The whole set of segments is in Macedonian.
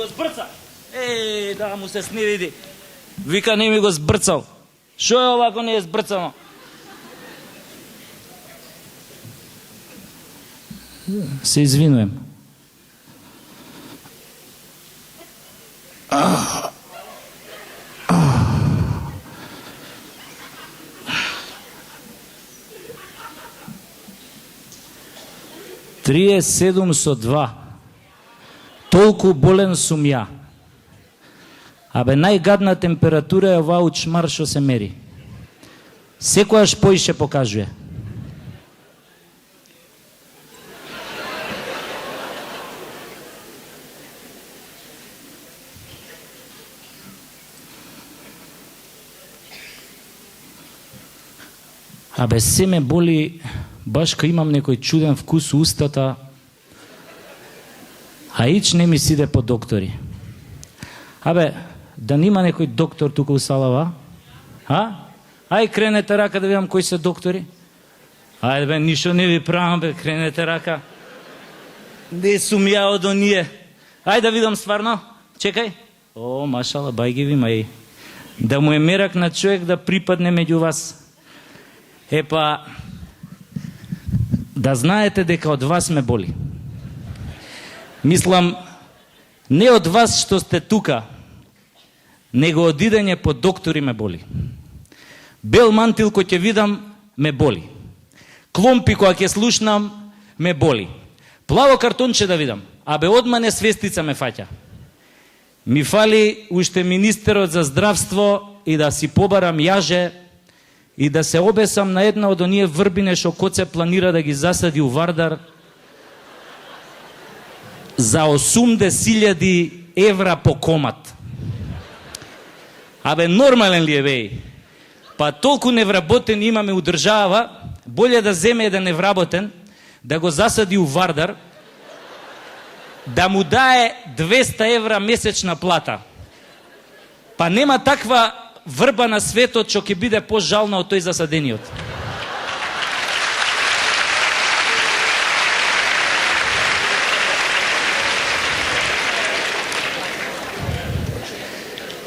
го збрца. Да му се сневиди. Вика, не ми го збрцал. Шо е ова ако не е збрцано? Се извинувам. Трие 7 со 2. Толку болен сум ја. Абе, најгадна температура е оваа учмар што се мери. Секојаш поише покажува. Абе, се ме боли, баш кога имам некој чуден вкус у устата, а ич не ми сиде по доктори. Абе, да нима некој доктор тука у салава? Ај, кренете рака да видам кои се доктори. Ајде бе, ништо не ви правам бе, кренете рака. Не сум ја од оние. Ајде да видам стварно. Чекај. О, машала, бајги ви, мај. Да му е мерак на човек да припадне меѓу вас. Епа, да знаете дека од вас ме боли. Мислам, не од вас што сте тука, него од идење по доктори ме боли. Бел мантил кој ќе видам, ме боли. Кломпи која ќе слушнам, ме боли. Плаво картонче да видам, абе одма несвестица ме фаќа. Ми фали уште министерот за здравство и да си побарам јаже и да се обесам на една од оние врбине што Коце планира да ги засади у Вардар за 80.000 евра по комат. Абе, нормален ли е, беј? Па толку невработен имаме у држава, болje да земе еден невработен, да го засади у Вардар, да му дае 200 евра месечна плата. Па нема таква врба на светот што ќе биде пожална од тој засадениот.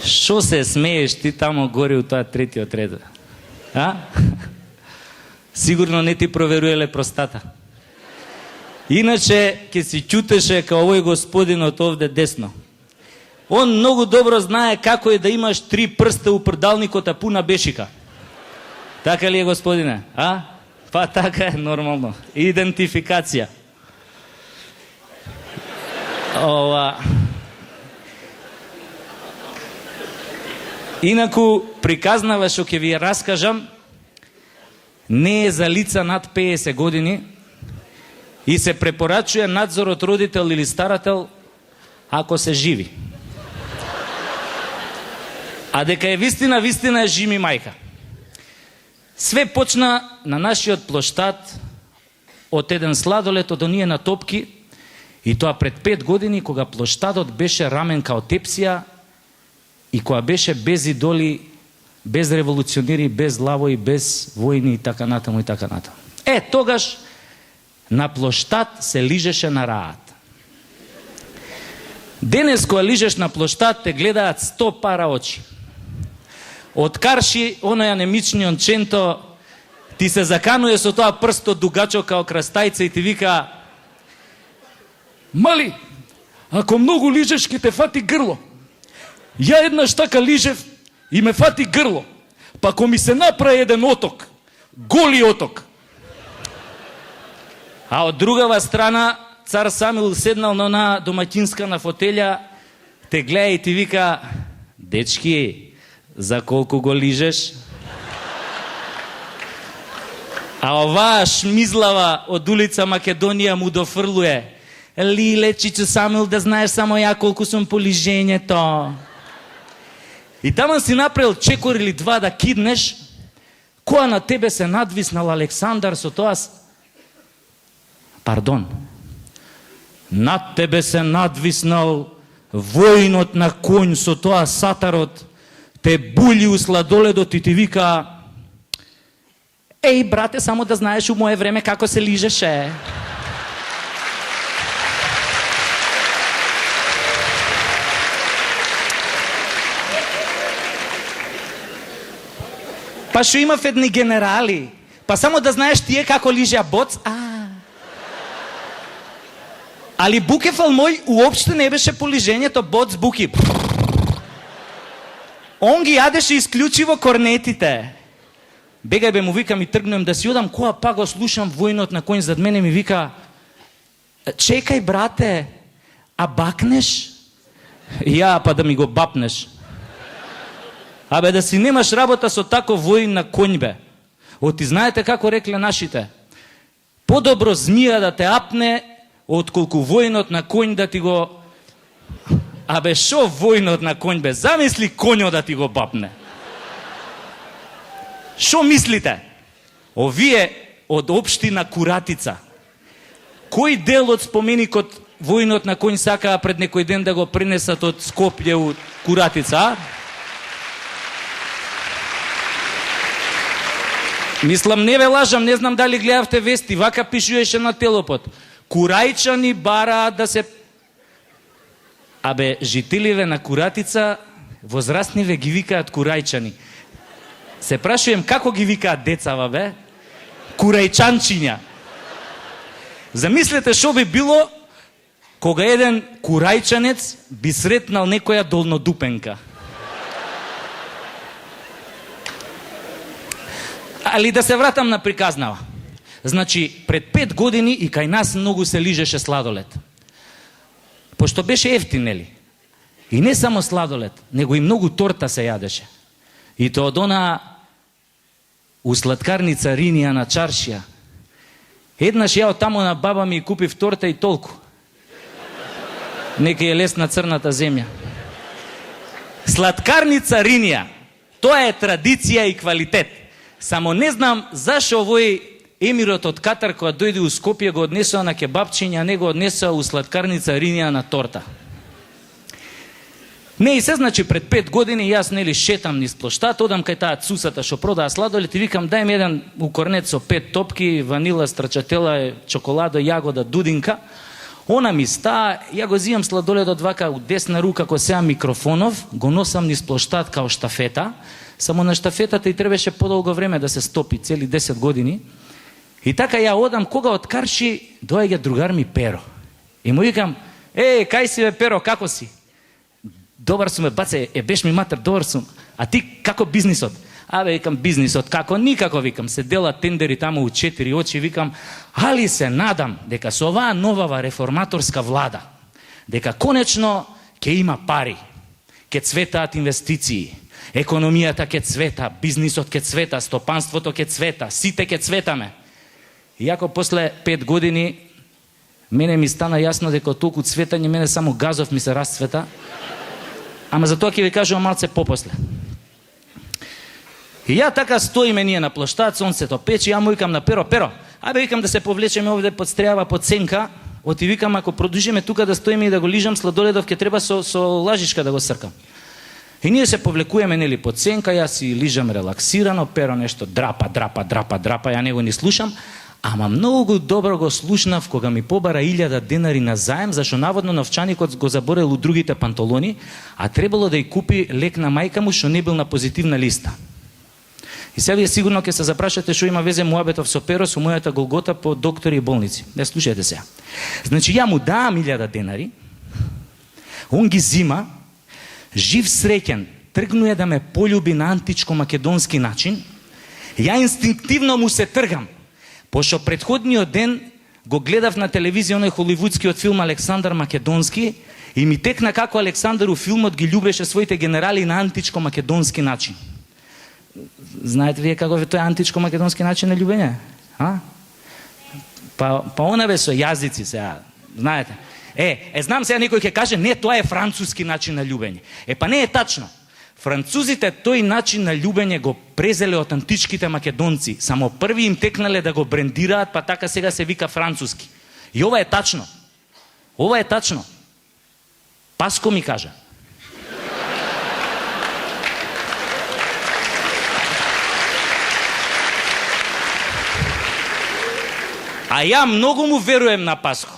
Шо се смееш ти тамо горе у тоа третиот ред? Сигурно не ти проверуеле простата. Иначе ќе си чутеше као овој господинот овде десно. Он многу добро знае како е да имаш 3 прста у прдалникот, а пуна бешика. Така ли е, господине? Па така е, нормално. Идентификација. Инаку, приказнава што ќе ви раскажам, не е за лица над 50 години и се препорачува надзор од родител или старател ако се живи. А дека е вистина, вистина е жими мајка. Све почна на нашиот плоштад од еден сладолет од оние на топки, и тоа пред 5 години, кога плоштадот беше рамен као тепсија и кога беше без идоли, без револуционери, без лавои, без војни и така натаму и така натаму. Тогаш на плоштад се лижеше на раат. Денес кога лижеш на плоштад те гледаат 100 пара очи. Од карши, оној анемичниот ченто ти се закануе со тоа прсто дугачо као крастајца и ти вика: мали, ако многу лижеш ќе те фати грло. Ја еднаш така лижев и ме фати грло. Па ако ми се направи еден оток, голи оток. А од другава страна, цар Самил седнал на она домаќинска на фотелја, те гледа и ти вика: дечки, за колку го лижеш? А оваа шмизлава од улица Македонија му дофрлуе: лиле, чичо Самил, да знаеш само ја колку сум по лижењето. И таман си направил чекор или два да киднеш, која на тебе се надвиснал Александар со тоа... Пардон. Над тебе се надвиснал воинот на конј со тоа сатарот, те були у сладоледот и ти вика: еј, брате, само да знаеш у мое време како се лижеше. Па шо имав едни генерали. Па само да знаеш тие како лижеа боц. Али Букефал мој уопште не беше по лижењето боц буки. Он ги јадеше исклучиво корнетите. Бегај бе, му викам и тргнем да си одам, која па го слушам војнот на коњ зад мене ми вика: чекај брате, а бакнеш? Ја, па да ми го бапнеш. Абе да си немаш работа со тако воин на конј бе. Оти знаете како рекле нашите? Подобро змија да те апне, отколку војнот на конј да ти го... Абе шо војнот на конј бе? Замисли конјот да ти го бапне. Шо мислите? Овие од општина Куратица. Кој дел од споменикот војнот на конј сакаа пред некој ден да го пренесат од Скопје у Куратица, а? Мислам, не ве лажам, не знам дали гледавте вести, вака пишуеше на Телопот. Курајчани бараат да се... Абе, жителиве на Куратица, возрастниве ги викаат курајчани. Се прашувам како ги викаат децава, бе? Курајчанчиња. Замислете шо би било кога еден курајчанец би сретнал некоја долнодупенка. Али да се вратам на приказнава. Значи, пред 5 години и кај нас многу се лижеше сладолед. Пошто беше ефтин, нели? И не само сладолед, него и многу торта се јадеше. И тоа од она у сладкарница Ринија на чаршија. Еднаш ја од таму на баба ми купив торта и толку. Нека е лес на црната земја. Сладкарница Ринија. Тоа е традиција и квалитет. Само не знам зашо овој емирот од Катар кога дојде у Скопје го однесоа на кебапчиња, а не го однесоа у сладкарница Ринија на торта. Не и се, значи пред 5 години јас нели шетам низ плоштад, одам кај таа цусата што продаа сладолед и викам дај ми еден укорнет со 5 топки, ванила, страчатела, чоколада, јагода, дудинка. Она ми стаа, ја го зимам сладоледот вака у десна рука кој сеа микрофонов, го носам низ плоштад као штафета, само на штафетата и требаше подолго време да се стопи, цели 10 години. И така ја одам, кога од Карши доаѓа другар ми Перо. И му викам: кај си бе Перо, како си? Добар сум, баце, беш ми матер, добар сум. А ти како бизнисот? Абе, викам, бизнисот како? Никако, викам, се делат тендери таму у 4 очи, викам, али се надам дека со оваа новава реформаторска влада, дека конечно ќе има пари, ќе цветаат инвестиции, економијата ќе цвета, бизнисот ќе цвета, стопанството ќе цвета, сите ќе цветаме. Иако после 5 години мене ми стана јасно дека толку цветање мене само газов ми се расцвета. Ама за тоа ќе ви кажувам малце попосле. И ја така стоиме ние на плоштад, сонцето пече, ја му викам на Перо, абе викам да се повлечеме овде под стреава, под сенка, оти викам ако продолжиме тука да стоиме и да го лижам сладоледов, ќе треба со лажичка да го сркам. И ние се повлекуваме нели под сенка, јас си лижам релаксирано, Перо нешто драпа, ја него ни слушам. Ама многу добро го слушнав кога ми побара 1000 денари на заем, зашто наводно новчаникот го заборел у другите панталони, а требало да ја купи лек на мајка му што не бил на позитивна листа. И сега вие сигурно ќе се запрашате што има везе муабетов со Перо, со мојата голгота по доктори и болници. Не слушајте сега. Значи ја му даам 1000 денари, он ги зима, жив среќен, тргнуе да ме полюби на античко-македонски начин, ја инстинктивно му се тргам. Пошто предходниот ден го гледав на телевизија оној холивудскиот филм Александар Македонски и ми текна како Александар у филмот ги љубеше своите генерали на античко-македонски начин. Знаете вие како е тој античко-македонски начин на љубење? Па она бе со јазици сега, знаете. Знам сега некој ќе каже, не, тоа е француски начин на љубење. Па не е тачно. Французите тој начин на љубење го презеле од античките македонци. Само први им текнале да го брендираат, па така сега се вика француски. И ова е тачно. Ова е тачно. Паско ми кажа. А ја многу му веруем на Паско.